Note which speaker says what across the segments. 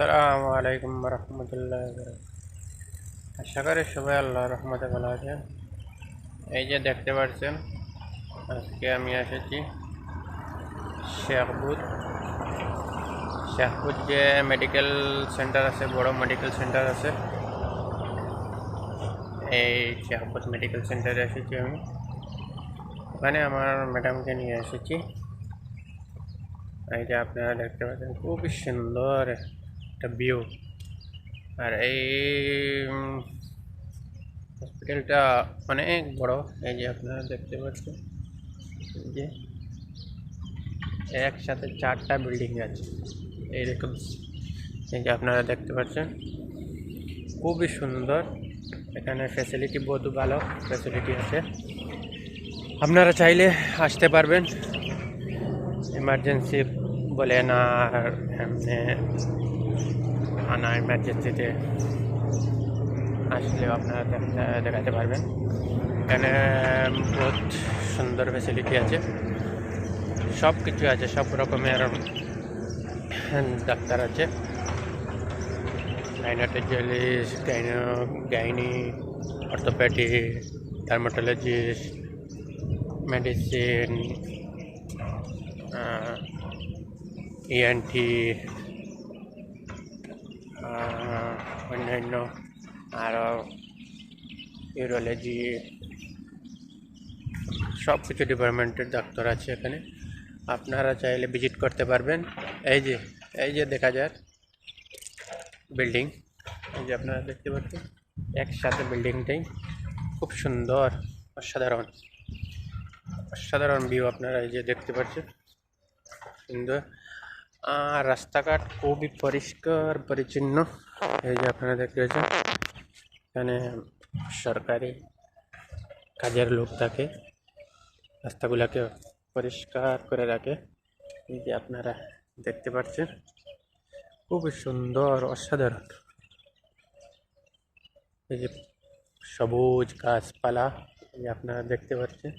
Speaker 1: আসসালামু আলাইকুম রহমতুল্লাহ। আশা করি সবাই আল্লাহর রহমতে ভালো আছেন। এই যে দেখতে পাচ্ছেন, আজকে আমি এসেছি শেখপুর। শেখপুর যে মেডিকেল সেন্টার আছে, বড় মেডিকেল সেন্টার আছে, এই শেখপুর মেডিকেল সেন্টারে এসেছি আমি। ওখানে আমার ম্যাডামকে নিয়ে এসেছি। এই যে আপনারা দেখতে পাচ্ছেন, খুবই সুন্দর একটা ভিউ। আর এই হসপিটালটা অনেক বড়। এই যে আপনারা দেখতে পাচ্ছেন, এই যে একসাথে 4টা বিল্ডিং আছে এইরকম। এই যে আপনারা দেখতে পাচ্ছেন, খুবই সুন্দর। এখানে ফ্যাসিলিটি বহুত ভালো ফ্যাসিলিটি আছে। আপনারা চাইলে আসতে পারবেন, এমার্জেন্সি বলেন আর এমনি আনা এমার্জেন্সিতে আসলেও আপনারা দেখাতে পারবেন। এখানে বহুত সুন্দর ফ্যাসিলিটি আছে, সব কিছু আছে, সব রকমের ডাক্তার আছে। Gynaecologist, gynae, orthopaedic, dermatologist, medicine, ENT, অন্যান্য আরও ইউরোলজি, সব কিছু ডিপার্টমেন্টের ডাক্তার আছে এখানে। আপনারা চাইলে ভিজিট করতে পারবেন। এই যে দেখা যায় বিল্ডিং, এই যে আপনারা দেখতে পাচ্ছেন একসাথে বিল্ডিংটাই খুব সুন্দর, অসাধারণ অসাধারণ ভিউ। আপনারা এই যে দেখতে পাচ্ছেন, সুন্দর। আর রাস্তাঘাট খুবই পরিষ্কার পরিচ্ছন্ন। এই যে আপনারা দেখতে পাচ্ছেন, এখানে সরকারি কাজের লোক থাকে, রাস্তাগুলোকে পরিষ্কার করে রাখে। এই যে আপনারা দেখতে পাচ্ছেন, খুবই সুন্দর, অসাধারণ। এই যে সবুজ গাছপালা, এই যে আপনারা দেখতে পাচ্ছেন,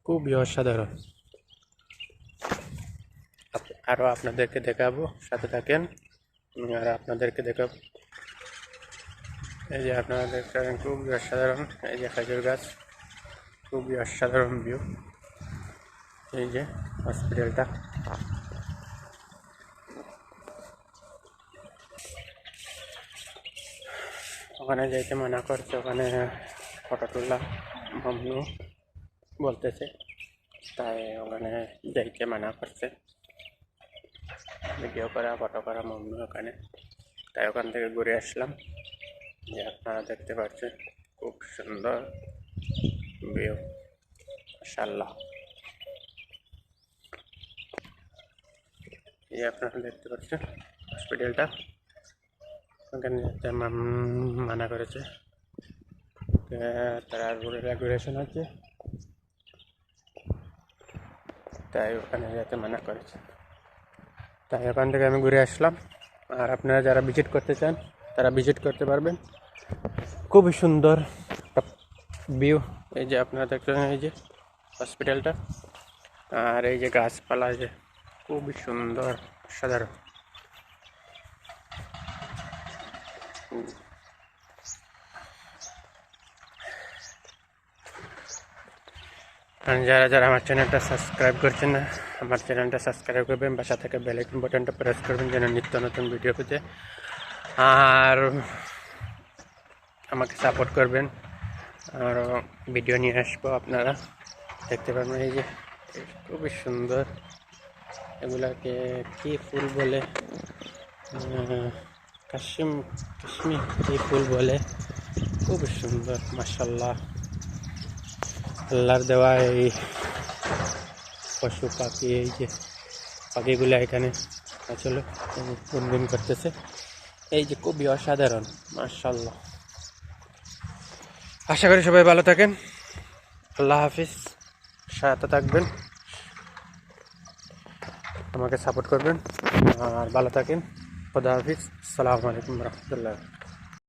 Speaker 1: খুবই অসাধারণ। আরও আপনাদেরকে দেখাবো, সাথে থাকেন, আর আপনাদেরকে দেখাবো। এই যে আপনারা দেখতে পাচ্ছেন, খুবই অসাধারণ। এই যে খেজুর গাছ, খুবই অসাধারণ ভিউ। এই যে হসপিটালটা, ওখানে যাইতে মানা করছে, ওখানে ফটো তোলা মামনু বলতেছে, তাই ওখানে যাইতে মানা করছে। ভিডিও করা, ফটো করা মামনু ওখানে, তাই ওখান থেকে ঘুরে আসলাম। যে আপনারা দেখতে পাচ্ছেন, খুব সুন্দর ভিউ, মাশাআল্লাহ। এই আপনারা দেখতে পাচ্ছেন হসপিটালটা, ওখানে যেতে মানা করেছে। তারা রেগুলেশন আছে, তাই ওখানে যেতে মানা করেছে। তাই ওখান থেকে আমি ঘুরে আসলাম। আর আপনারা যারা ভিজিট করতে চান তারা ভিজিট করতে পারবেন। খুবই সুন্দর ভিউ। এই যে আপনারা দেখছেন, এই যে হসপিটালটা, আর এই যে গাছপালা, যে খুবই সুন্দর, সাধারণ। আর যারা আমার চ্যানেলটা সাবস্ক্রাইব করছেন না, আমার চ্যানেলটা সাবস্ক্রাইব করবেন, বাসা থেকে বেল আইকন বাটনটা প্রেস করবেন যেন নিত্য নতুন ভিডিও পেতে। আর আমাকে সাপোর্ট করবেন, আর ভিডিও নিয়ে আসবো, আপনারা দেখতে পারবেন। এই যে খুবই সুন্দর, এগুলাকে কি ফুল বলে, কাশ্মীর কি ফুল বলে, খুবই সুন্দর, মাশাআল্লাহ। আল্লাহর দেওয়া এই পশু পাখি, এই যে পাখিগুলো এখানে আসলে গুনগুন করতেছে। এই যে খুবই অসাধারণ, মাশাআল্লাহ। আশা করি সবাই ভালো থাকেন। আল্লাহ হাফিজ, সাথে থাকবেন, আমাকে সাপোর্ট করবেন, আর ভালো থাকেন। খুদা হাফিজ, আসসালামু আলাইকুম রহমতুল্লাহ।